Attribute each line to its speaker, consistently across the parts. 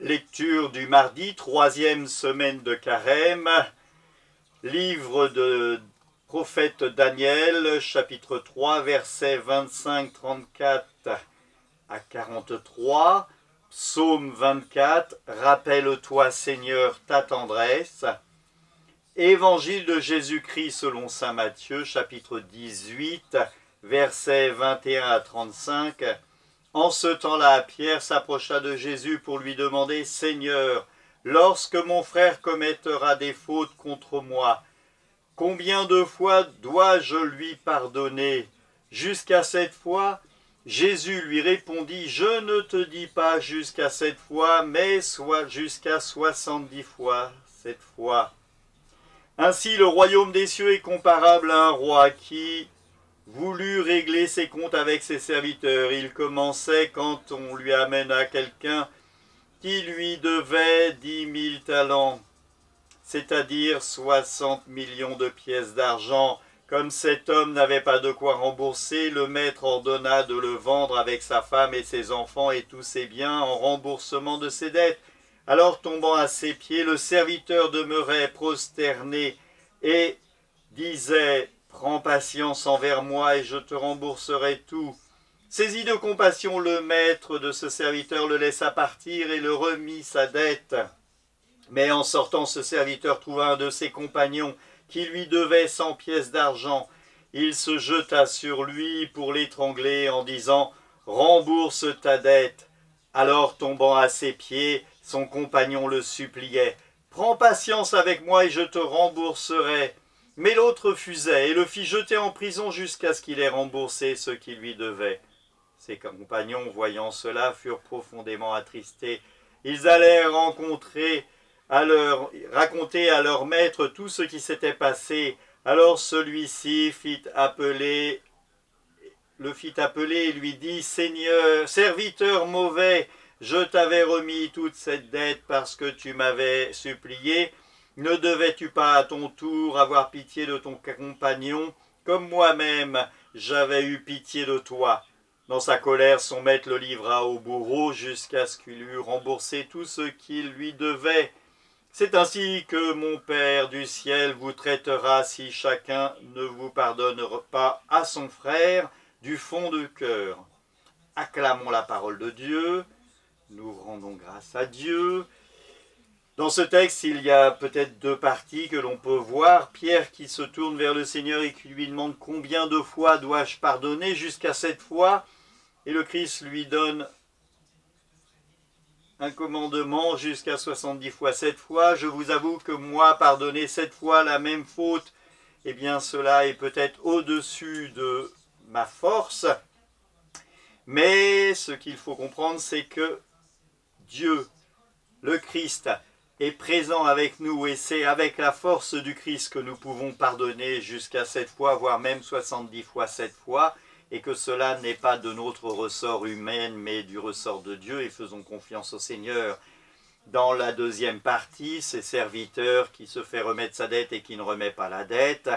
Speaker 1: Lecture du mardi, 3e semaine de Carême, livre de prophète Daniel, chapitre 3, versets 25-34 à 43, psaume 24, rappelle-toi Seigneur ta tendresse, évangile de Jésus-Christ selon saint Matthieu, chapitre 18, versets 21 à 35. En ce temps-là, Pierre s'approcha de Jésus pour lui demander « Seigneur, lorsque mon frère commettra des fautes contre moi, combien de fois dois-je lui pardonner? Jusqu'à 7 fois ?» Jésus lui répondit « Je ne te dis pas jusqu'à 7 fois, mais soit jusqu'à 70 fois 7 fois. » Ainsi, le royaume des cieux est comparable à un roi qui voulut régler ses comptes avec ses serviteurs. Il commençait quand on lui amena quelqu'un qui lui devait 10 000 talents, c'est-à-dire 60 millions de pièces d'argent. Comme cet homme n'avait pas de quoi rembourser, le maître ordonna de le vendre avec sa femme et ses enfants et tous ses biens en remboursement de ses dettes. Alors, tombant à ses pieds, le serviteur demeurait prosterné et disait « Prends patience envers moi et je te rembourserai tout. » Saisi de compassion, le maître de ce serviteur le laissa partir et le remit sa dette. Mais en sortant, ce serviteur trouva un de ses compagnons qui lui devait 100 pièces d'argent. Il se jeta sur lui pour l'étrangler en disant « Rembourse ta dette. » Alors, tombant à ses pieds, son compagnon le suppliait « Prends patience avec moi et je te rembourserai. » Mais l'autre refusait et le fit jeter en prison jusqu'à ce qu'il ait remboursé ce qu'il lui devait. Ses compagnons, voyant cela, furent profondément attristés. Ils allèrent raconter à leur maître tout ce qui s'était passé. Alors celui-ci le fit appeler et lui dit « Seigneur, serviteur mauvais, je t'avais remis toute cette dette parce que tu m'avais supplié. Ne devais-tu pas à ton tour avoir pitié de ton compagnon, comme moi-même j'avais eu pitié de toi ?» Dans sa colère, son maître le livra au bourreau jusqu'à ce qu'il eût remboursé tout ce qu'il lui devait. C'est ainsi que mon Père du ciel vous traitera si chacun ne vous pardonne pas à son frère du fond du cœur. Acclamons la parole de Dieu, nous rendons grâce à Dieu. Dans ce texte, il y a peut-être deux parties que l'on peut voir. Pierre qui se tourne vers le Seigneur et qui lui demande « Combien de fois dois-je pardonner ?» Jusqu'à 7 fois. Et le Christ lui donne un commandement jusqu'à 70 fois 7 fois. Je vous avoue que moi, pardonner 7 fois la même faute, eh bien cela est peut-être au-dessus de ma force. Mais ce qu'il faut comprendre, c'est que Dieu, le Christ, est présent avec nous et c'est avec la force du Christ que nous pouvons pardonner jusqu'à 7 fois, voire même 70 fois 7 fois, et que cela n'est pas de notre ressort humain, mais du ressort de Dieu, et faisons confiance au Seigneur. Dans la deuxième partie, ces serviteurs qui se fait remettre sa dette et qui ne remet pas la dette,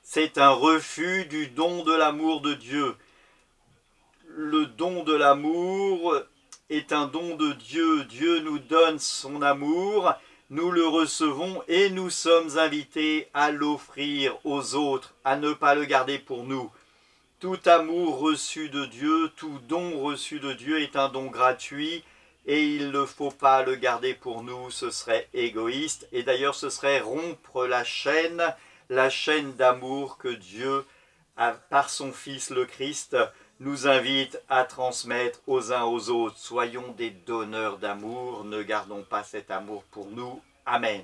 Speaker 1: c'est un refus du don de l'amour de Dieu. Le don de l'amour est un don de Dieu. Dieu nous donne son amour, nous le recevons et nous sommes invités à l'offrir aux autres, à ne pas le garder pour nous. Tout amour reçu de Dieu, tout don reçu de Dieu est un don gratuit et il ne faut pas le garder pour nous, ce serait égoïste. Et d'ailleurs, ce serait rompre la chaîne d'amour que Dieu, par son Fils le Christ, nous invite à transmettre aux uns aux autres. Soyons des donneurs d'amour, ne gardons pas cet amour pour nous. Amen.